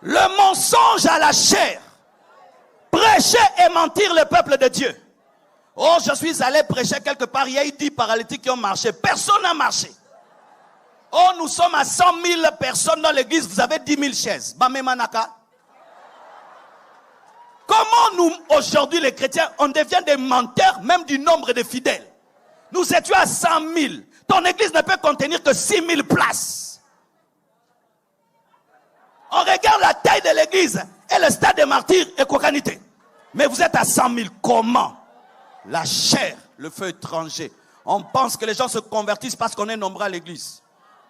Le mensonge à la chair. Prêcher et mentir le peuple de Dieu. Oh, je suis allé prêcher quelque part, il y a eu 10 paralytiques qui ont marché. Personne n'a marché. Oh, nous sommes à 100 000 personnes dans l'église, vous avez 10 000 chaises. Bamemanaka. Comment nous, aujourd'hui les chrétiens, on devient des menteurs, même du nombre de fidèles. Nous étions à 100 000. Ton église ne peut contenir que 6 000 places. On regarde la taille de l'église et le stade des martyrs et Kokanité. Mais vous êtes à 100 000. Comment? La chair, le feu étranger. On pense que les gens se convertissent parce qu'on est nombreux à l'église.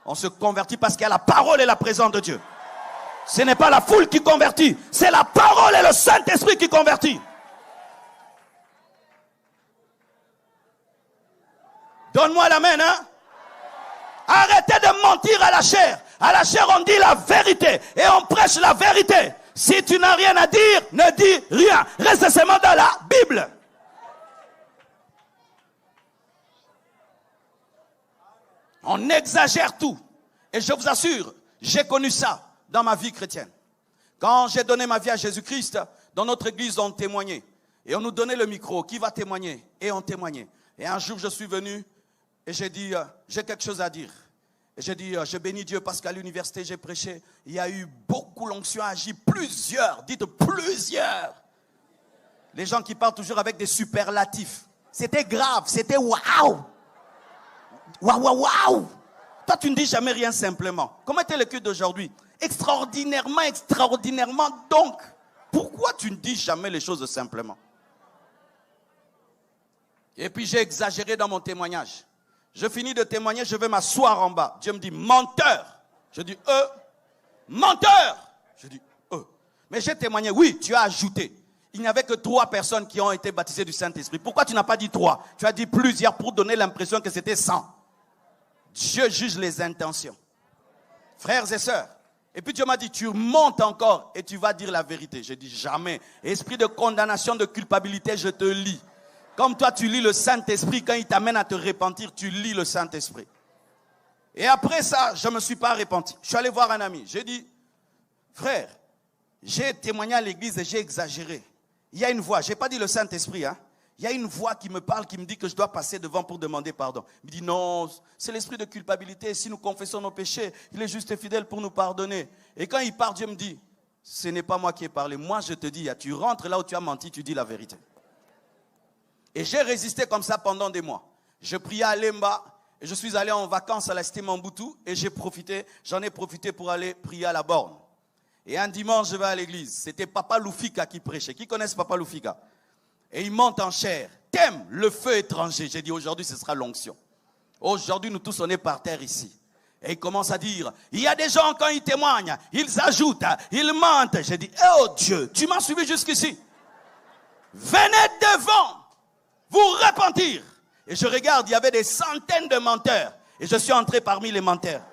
On se convertit parce qu'il y a la parole et la présence de Dieu. Ce n'est pas la foule qui convertit, c'est la parole et le Saint-Esprit qui convertit. Donne-moi l'amen, hein? Arrêtez de mentir à la chair. À la chair, on dit la vérité et on prêche la vérité. Si tu n'as rien à dire, ne dis rien. Reste seulement dans la Bible. On exagère tout. Et je vous assure, j'ai connu ça dans ma vie chrétienne. Quand j'ai donné ma vie à Jésus-Christ, dans notre église, on témoignait. Et on nous donnait le micro. Qui va témoigner? Et on témoignait. Et un jour, je suis venu et j'ai dit, j'ai quelque chose à dire. Et j'ai dit, je bénis Dieu parce qu'à l'université, j'ai prêché. Il y a eu beaucoup l'onction agi. Plusieurs, dites plusieurs. Les gens qui parlent toujours avec des superlatifs. C'était grave, c'était waouh. Waouh, waouh, waouh. Toi, tu ne dis jamais rien simplement. Comment était le culte d'aujourd'hui? Extraordinairement, extraordinairement. Donc, pourquoi tu ne dis jamais les choses simplement? Et puis, j'ai exagéré dans mon témoignage. Je finis de témoigner, je vais m'asseoir en bas. Dieu me dit, menteur. Je dis, menteur. Je dis, Mais j'ai témoigné, oui, tu as ajouté. Il n'y avait que 3 personnes qui ont été baptisées du Saint-Esprit. Pourquoi tu n'as pas dit 3? Tu as dit plusieurs pour donner l'impression que c'était 100. Dieu juge les intentions. Frères et sœurs. Et puis Dieu m'a dit, tu montes encore et tu vas dire la vérité. J'ai dit, jamais. Esprit de condamnation, de culpabilité, je te lis. Comme toi, tu lis le Saint-Esprit, quand il t'amène à te repentir, tu lis le Saint-Esprit. Et après ça, je ne me suis pas repenti. Je suis allé voir un ami. J'ai dit, frère, j'ai témoigné à l'église et j'ai exagéré. Il y a une voix, je n'ai pas dit le Saint-Esprit, hein. Il y a une voix qui me parle, qui me dit que je dois passer devant pour demander pardon. Il me dit non, c'est l'esprit de culpabilité. Si nous confessons nos péchés, il est juste et fidèle pour nous pardonner. Et quand il part, Dieu me dit, ce n'est pas moi qui ai parlé. Moi, je te dis, tu rentres là où tu as menti, tu dis la vérité. Et j'ai résisté comme ça pendant des mois. Je priais à Lemba et je suis allé en vacances à la cité Mambutu et j'en ai profité pour aller prier à la borne. Et un dimanche, je vais à l'église. C'était Papa Lufika qui prêchait. Qui connaissent Papa Lufika? Et il monte en chair. Thème, le feu étranger. J'ai dit, aujourd'hui, ce sera l'onction. Aujourd'hui, nous tous, on est par terre ici. Et il commence à dire, il y a des gens, quand ils témoignent, ils ajoutent, ils mentent. J'ai dit, oh Dieu, tu m'as suivi jusqu'ici. Venez devant, vous repentir. Et je regarde, il y avait des centaines de menteurs. Et je suis entré parmi les menteurs.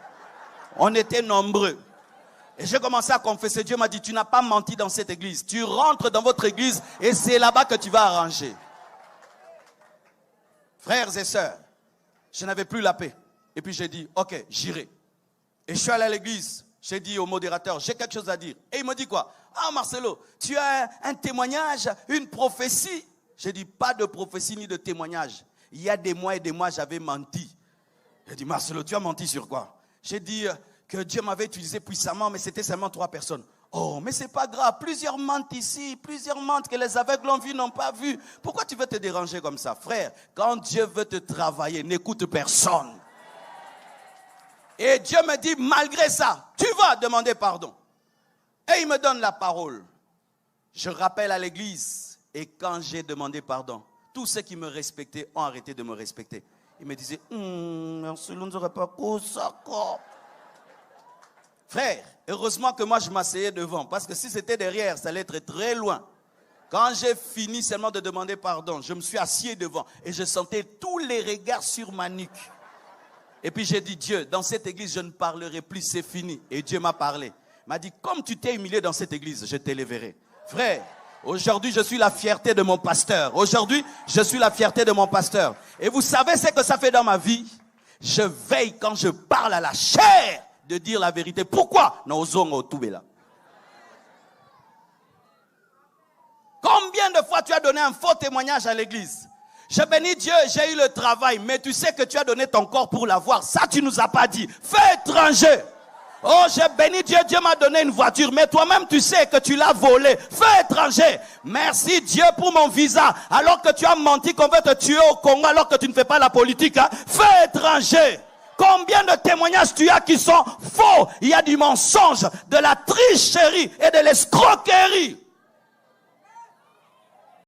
On était nombreux. Et j'ai commencé à confesser. Dieu m'a dit, tu n'as pas menti dans cette église. Tu rentres dans votre église et c'est là-bas que tu vas arranger. Frères et sœurs, je n'avais plus la paix. Et puis j'ai dit, ok, j'irai. Et je suis allé à l'église. J'ai dit au modérateur, j'ai quelque chose à dire. Et il me dit quoi? Ah Marcelo, tu as un témoignage, une prophétie. J'ai dit, pas de prophétie ni de témoignage. Il y a des mois et des mois, j'avais menti. J'ai dit, Marcelo, tu as menti sur quoi? J'ai dit que Dieu m'avait utilisé puissamment, mais c'était seulement 3 personnes. Oh, mais c'est pas grave. Plusieurs mentent ici, plusieurs mentent que les aveugles ont vu, n'ont pas vu. Pourquoi tu veux te déranger comme ça? Frère, quand Dieu veut te travailler, n'écoute personne. Et Dieu me dit, malgré ça, tu vas demander pardon. Et il me donne la parole. Je rappelle à l'église, et quand j'ai demandé pardon, tous ceux qui me respectaient ont arrêté de me respecter. Ils me disaient, merci, nous n'aurait pas ça. Frère, heureusement que moi je m'asseyais devant, parce que si c'était derrière, ça allait être très loin. Quand j'ai fini seulement de demander pardon, je me suis assis devant et je sentais tous les regards sur ma nuque. Et puis j'ai dit, Dieu, dans cette église, je ne parlerai plus, c'est fini. Et Dieu m'a parlé. Il m'a dit, comme tu t'es humilié dans cette église, je t'éleverai. Frère, aujourd'hui, je suis la fierté de mon pasteur. Aujourd'hui, je suis la fierté de mon pasteur. Et vous savez ce que ça fait dans ma vie? Je veille quand je parle à la chair de dire la vérité. Pourquoi? Combien de fois tu as donné un faux témoignage à l'église? Je bénis Dieu, j'ai eu le travail, mais tu sais que tu as donné ton corps pour l'avoir. Ça, tu nous as pas dit. Fais étranger. Oh, j'ai béni Dieu, Dieu m'a donné une voiture, mais toi-même tu sais que tu l'as volée. Fais étranger. Merci Dieu pour mon visa, alors que tu as menti qu'on veut te tuer au Congo, alors que tu ne fais pas la politique. Hein? Fais étranger. Combien de témoignages tu as qui sont faux? Il y a du mensonge, de la tricherie et de l'escroquerie.